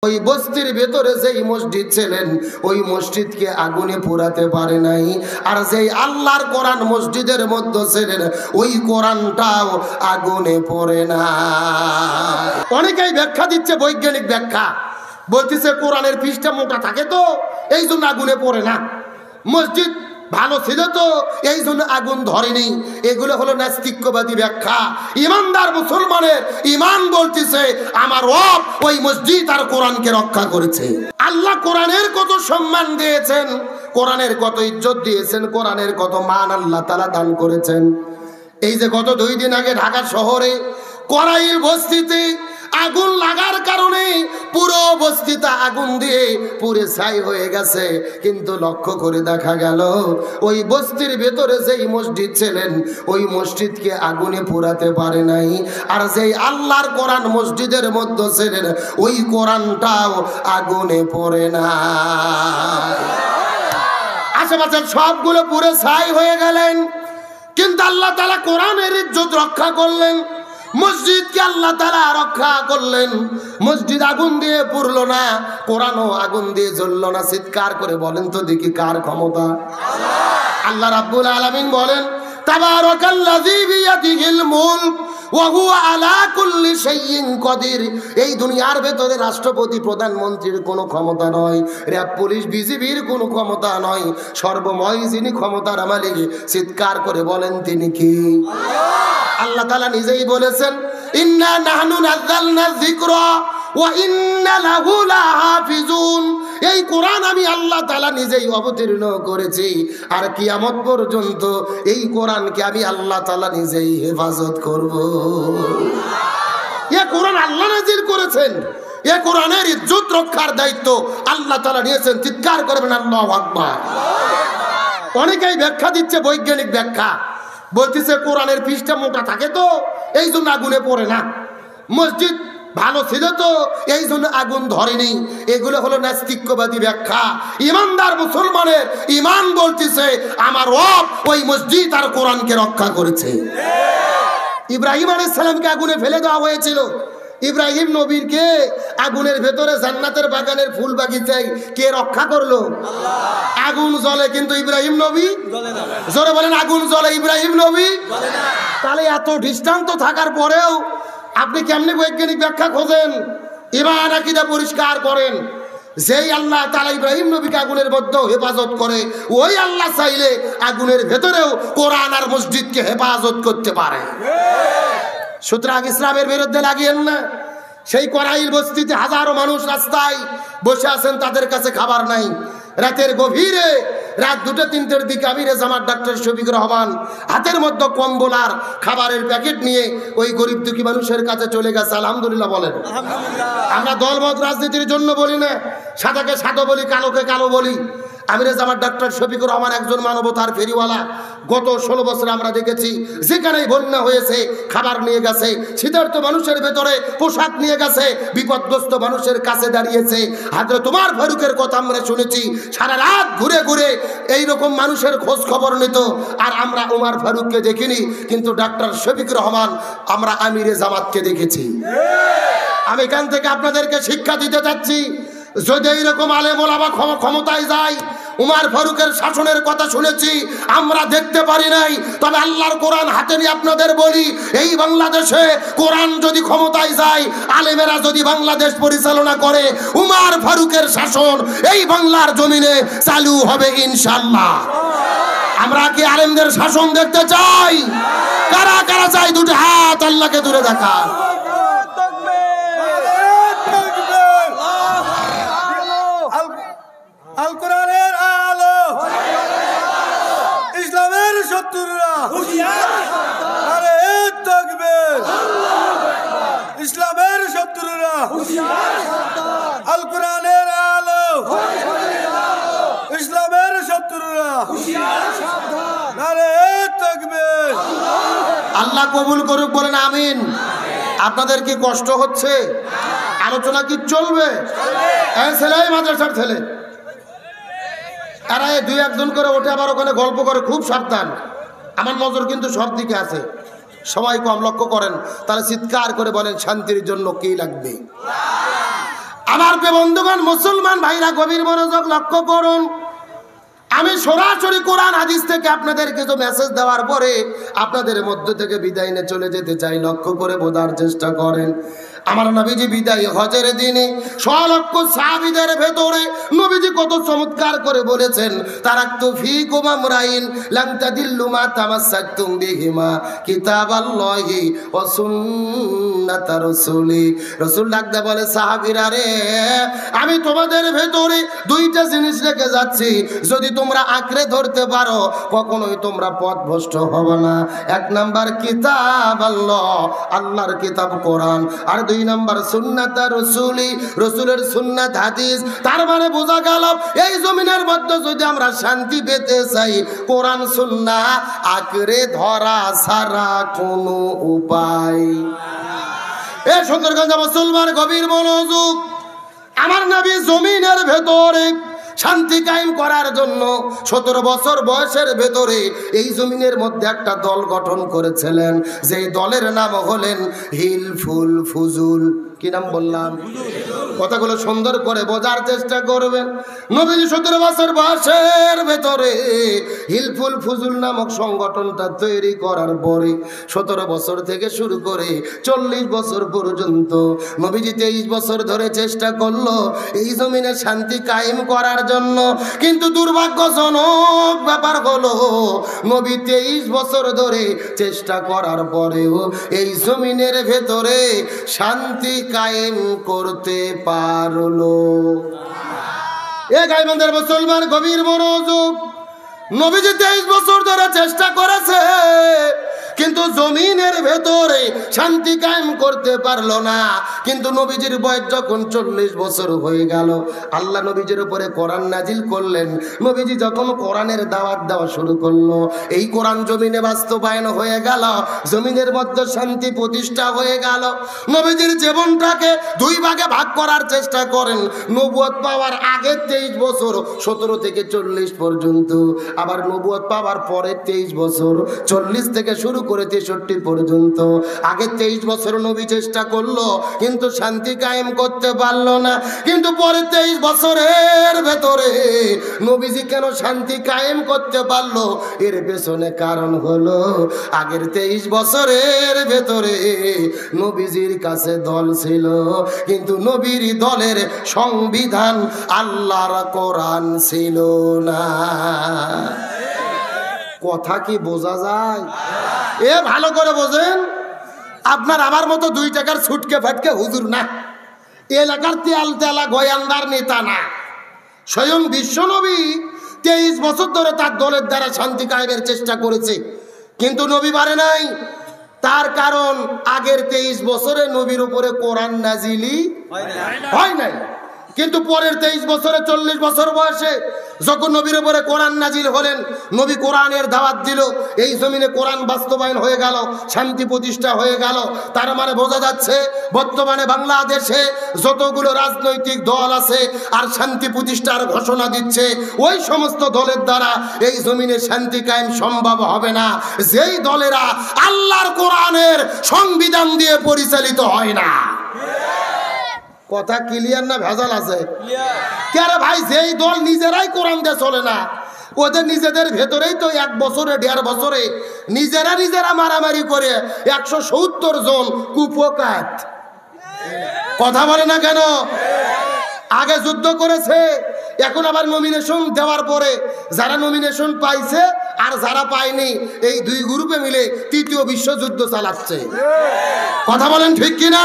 ওই বস্তির ভেতরে যেই মসজিদ ছিলেন ওই মসজিদকে আগুনে পোড়াতে পারে নাই। আর যেই আল্লাহর কোরআন মসজিদের মধ্যে ছিলেন ওই কোরআনটাও আগুনে পড়ে না। অনেকেই ব্যাখ্যা দিচ্ছে, বৈজ্ঞানিক ব্যাখ্যা, বলতেছে কোরআনের পৃষ্ঠা মোটা থাকে তো এই জন্য আগুনে পড়ে না, মসজিদ ভালো ছিল তো এই জন্য আগুন ধরেনি। এগুলো হলো নাস্তিক্যবাদী ব্যাখ্যা। ইমানদার মুসলমানের ইমান বলতেছে আমার রব ওই মসজিদ আর কোরআনকে রক্ষা করেছে। আল্লাহ কোরআনের কত সম্মান দিয়েছেন, কোরআনের কত ইজ্জত দিয়েছেন, কোরআনের কত মান আল্লাহ তাআলা দান করেছেন। এই যে গত 2 দিন আগে ঢাকা শহরে করাইল বস্তিতে আগুন লাগার কারণে পুরো বস্তিটা আগুন দিয়ে পুড়ে ছাই হয়ে গেছে, কিন্তু লক্ষ্য করে দেখা গেল ওই বস্তির ভেতরে যেই মসজিদ ছিলেন ওই মসজিদকে আগুনে পোড়াতে পারে নাই। আর যেই আল্লাহর কোরআন মসজিদের মধ্যে ছিলেন ওই কোরআনটাও আগুনে পড়ে না। আশেপাশের সবগুলো পুড়ে ছাই হয়ে গেলেন, কিন্তু আল্লাহ তাআলা কোরআনের ইজ্জত রক্ষা করলেন, মসজিদকে আল্লাহ তাআলা রক্ষা করলেন। মসজিদ আগুন দিয়ে পুড়লো না, কোরআনও আগুন দিয়ে জ্বললো না। চিৎকার করে বলেন তো দেখি কার ক্ষমতা? আল্লাহ রাব্বুল আলামিন বলেন তাবারাকাল্লাযী বিয়াদিহিল মুলক ওয়া হুয়া আলা কুল্লি শাইইন কাদির। এই দুনিয়ার ভেতরে রাষ্ট্রপতি প্রধানমন্ত্রীর কোনো ক্ষমতা নয়, র‍্যাব পুলিশ বিজিবির কোনো ক্ষমতা নয়, সর্বময় যিনি ক্ষমতার মালিক, চিৎকার করে বলেন তিনি কি? আল্লাহ তাআলা নিজেই বলেছেন ইন্না নাহনু নাযালনা যিকরা ওয়া ইন্না লাহু লাহাফিজুন। এই কোরআন আমি আল্লাহ তাআলা নিজেই অবতীর্ণ করেছি, আর কিয়ামত পর্যন্ত এই কোরআনকে আমি আল্লাহ তাআলা নিজেই হেফাজত করব। এই কোরআন আল্লাহ নাযিল করেছেন, এই কোরআনের ইজ্জত রক্ষার দায়িত্ব আল্লাহ তাআলা নিয়েছেন। চিৎকার করবেন আল্লাহু আকবার। অনেকেই ব্যাখ্যা দিচ্ছে, বৈজ্ঞানিক ব্যাখ্যা, বলতেছে কোরআনের পৃষ্ঠা মোটা থাকে তো এই জন্য আগুনে পড়ে না, মসজিদ ভালো ছিল তো এই জন্য আগুন ধরেনি। এগুলো হলো নাস্তিক্যবাদী ব্যাখ্যা। ইমানদার মুসলমানের ইমান বলতেছে আমার রব ওই মসজিদ আর কোরআনকে রক্ষা করেছে। ইব্রাহিম আলাইহিস সালামকে আগুনে ফেলে দেওয়া হয়েছিল, ইব্রাহিম নবীরকে আগুনের ভেতরে জান্নাতের বাগানের ফুল বাগিচায় কে রক্ষা করলো? আল্লাহ। আগুন জ্বলে কিন্তু ইব্রাহিম নবী জ্বলে না। জোরে বলেন আগুন জ্বলে, ইব্রাহিম নবী জ্বলে না। তাহলে এত দৃষ্টান্ত থাকার পরেও আপনি কেমনে বৈজ্ঞানিক ব্যাখ্যা খোঁজেন? ঈমান আকীদা পরিষ্কার করেন। যেই আল্লাহ তাআলা ইব্রাহিম নবীকে আগুনের মধ্যেও হেফাজত করে, ওই আল্লাহ চাইলে আগুনের ভেতরেও কোরআন আর মসজিদকে হেফাজত করতে পারে। সুতরাং ইসলামের বিরুদ্ধে লাগিয়েন না। সেই করাইল বস্তিতে হাজারো মানুষ রাস্তায় বসে আছেন, তাদের কাছে খাবার নাই। রাতের গভীরে রাত 2-3টের দিকে আমিরে জামাত ডাক্তার শফিকুর রহমান হাতের মধ্যে কম্বল আর খাবারের প্যাকেট নিয়ে ওই গরিব দুঃখী মানুষের কাছে চলে গেছে। আলহামদুলিল্লাহ বলেন। আমরা দলমত রাজনীতির জন্য বলি না, সাদাকে সাদা বলি, কালোকে কালো বলি। আমিরে জামাত ডাক্তার শফিকুর রহমান একজন মানবতার ফেরিওয়ালা। গত 16 বছর আমরা দেখেছি যেখানেই বন্যা হয়েছে খাবার নিয়ে গেছে, শীতার্ত মানুষের ভেতরে পোশাক নিয়ে গেছে, বিপদগ্রস্ত মানুষের কাছে দাঁড়িয়েছে। হযরত ওমর ফারুকের কথা আমরা শুনেছি, সারা রাত ঘুরে ঘুরে এইরকম মানুষের খোঁজ খবর নিত। আর আমরা ওমর ফারুককে দেখিনি, কিন্তু ডাক্তার শফিকুর রহমান আমরা আমিরে জামাতকে দেখেছি। আমি এখান থেকে আপনাদেরকে শিক্ষা দিতে চাচ্ছি, যদি এইরকম আলেম ওলামা ক্ষমতায় যায়, উমর ফারুকের শাসনের কথা শুনেছি, আমরা দেখতে পারি নাই। তবে আল্লাহর কোরআন হাতে নিয়ে আপনাদের বলি, এই বাংলাদেশে কোরআন যদি ক্ষমতায় যায়, আলেমেরা যদি বাংলাদেশ পরিচালনা করে, উমর ফারুকের শাসন এই বাংলার জমিনে চালু হবে ইনশাআল্লাহ। আমরা কি আলেমদের শাসন দেখতে চাই? কারা কারা চাই? দুটো হাত আল্লাহকে দূরে দেখা। আল কোরআনের আলো, ইসলামের শত্রুরা আরে তাকবীর, ইসলামের শত্রুরা আল কোরআনের আলো, ইসলামের শত্রুরা আরে তাকবীর। আল্লাহ কবুল করুক, বলেন আমিন। আপনাদের কি কষ্ট হচ্ছে? আলোচনা কি চলবে? ছেলে মাদ্রাসার ছেলে এরা 2-1 করে ওঠে, আবার ওখানে গল্প করে, খুব সাবধান। আমার নজর কিন্তু সব দিকে আছে, সবাই কম লক্ষ্য করেন। তাহলে চিৎকার করে বলেন শান্তির জন্য কি লাগবে? আমার বন্ধুগণ, মুসলমান ভাইরা গভীর মনোযোগ লক্ষ্য করুন। আমি সরাসরি কোরআন হাদিস থেকে আপনাদের কিছু মেসেজ দেওয়ার পরে আপনাদের মধ্য থেকে বিদায় নিয়ে চলে যেতে চাই। লক্ষ্য করে বোঝার চেষ্টা করেন। আমার নবীজি বিদায় হজের দিনে সলক্ষ সাহাবীদের ভেতরে নবীজি কত চমৎকার করে বলেছেন, তারাকতু ফীকুম আমরাইন লান তাদিল্লু মা তামাসসাকতুম বিহিমা কিতাবাল্লাহি ওয়া সুন্নাতা রাসূলি। রাসূল ডাকতে বলে, সাহাবীরা রে, আমি তোমাদের ভেতরে দুইটা জিনিস রেখে যাচ্ছি, যদি তোমরা আঁকড়ে ধরতে পারো কখনোই তোমরা পথভ্রষ্ট হবে না। এক নাম্বার কিতাব আল্লাহ, আল্লাহর কিতাব কোরআন, আর দুই নাম্বার সুন্নাত রাসূলি, রাসূলের সুন্নাত হাদিস। তার মানে বোঝা গেল এই জমিনের মধ্যে যদি আমরা শান্তি পেতে চাই, কোরআন সুন্নাহ আঁকড়ে ধরা ছাড়া কোনো উপায়। এই সুন্দরগঞ্জ মুসলমান গভীর মনোযোগ। আমার নবী জমিনের ভেতরে শান্তি কায়েম করার জন্য 17 বছর বয়সের ভেতরে এই জমিনের মধ্যে একটা দল গঠন করেছিলেন, যে দলের নাম হলেন হিলফুল ফুজুল। কি নাম বললাম? কথাগুলো সুন্দর করে বোঝার চেষ্টা করবেন। নবীজি 17 বছর বয়সের ভেতরে হিলফুল ফুজুল নামক সংগঠনটা তৈরি করার পরে 17 বছর থেকে শুরু করে 40 বছর পর্যন্ত নবীজি 23 বছর ধরে চেষ্টা করলো এই জমিনে শান্তি কায়েম করার জন্য। কিন্তু দুর্ভাগ্যজনক ব্যাপার হলো, নবী 23 বছর ধরে চেষ্টা করার পরেও এই জমিনের ভেতরে শান্তি কায়েম করতে পারলো। এ গাইবান্ধার মুসলমান গভীর মনোযোগ। নবীজি 23 বছর ধরে চেষ্টা করেছে, কিন্তু জমিনের ভেতরে শান্তি কায়েম করতে পারলো না। কিন্তু নবীজির বয়স যখন 40 বছর হয়ে গেল, আল্লাহ নবীজির উপরে কোরআন নাজিল করলেন। নবীজি যখন কোরআনের দাওয়াত দেওয়া শুরু করলো, এই কোরআন জমিনে বাস্তবায়ন হয়ে গেল, জমিনের মধ্যে শান্তি প্রতিষ্ঠা হয়ে গেল। নবীজির জীবনটাকে দুই ভাগে ভাগ করার চেষ্টা করেন। নবুয়ত পাওয়ার আগে 23 বছর 17 থেকে 40 পর্যন্ত, আবার নবুয়ত পাওয়ার পরে 23 বছর 40 থেকে শুরু করে 63 পর্যন্ত। আগে 23 বছর নবী চেষ্টা করলো, কিন্তু শান্তি কায়েম করতে পারলো না। কিন্তু পরে 23 বছরের ভেতরে নবীজি কেন শান্তি কায়েম করতে পারলো, এর পেছনে কারণ হলো আগের 23 বছরের ভেতরে নবীজির কাছে দল ছিল, কিন্তু নবীর দলের সংবিধান আল্লাহর কোরআন ছিল না। কথা কি বোঝা যায়? এ ভালো করে বোঝেন। আপনার আমার মতো 2 টাকার ছুটকে ফাটকে হুজুর না, এলাকার তেল তেলা গয়ান্দার নেতা না। স্বয়ং বিশ্বনবী 23 বছর ধরে তার দলের দ্বারা শান্তি কায়েমের চেষ্টা করেছে, কিন্তু নবী পারে নাই। তার কারণ আগের 23 বছরে নবীর উপরে কোরআন নাজিলই হয় নাই। কিন্তু পরের 23 বছরে 40 বছর বয়সে যখন নবীর উপরে কোরআন নাজিল হলেন, নবী কোরআনের দাওয়াত দিল, এই জমিনে কোরআন বাস্তবায়ন হয়ে গেল, শান্তি প্রতিষ্ঠা হয়ে গেল। তার মানে বোঝা যাচ্ছে বর্তমানে বাংলাদেশে যতগুলো রাজনৈতিক দল আছে আর শান্তি প্রতিষ্ঠার ঘোষণা দিচ্ছে, ওই সমস্ত দলের দ্বারা এই জমিনে শান্তি কায়েম সম্ভব হবে না, যেই দলেরা আল্লাহর কোরআনের সংবিধান দিয়ে পরিচালিত হয় না। কথা ক্লিয়ার না ভেজাল আছে? কেন ভাই, যেই দল নিজেরাই কোরআন দিয়ে চলে না, ওদের নিজেদের ভেতরেই তো 1 বছরে 1.5 বছরে নিজেরা মারামারি করে 170 জন কুপকাত। কথা বলে না কেন? আগে যুদ্ধ করেছে, এখন আবার নমিনেশন দেওয়ার পরে যারা নমিনেশন পাইছে আর যারা পায়নি, এই 2 গ্রুপে মিলে 3য় বিশ্বযুদ্ধ চালাচ্ছে। কথা বলেন ঠিক কিনা?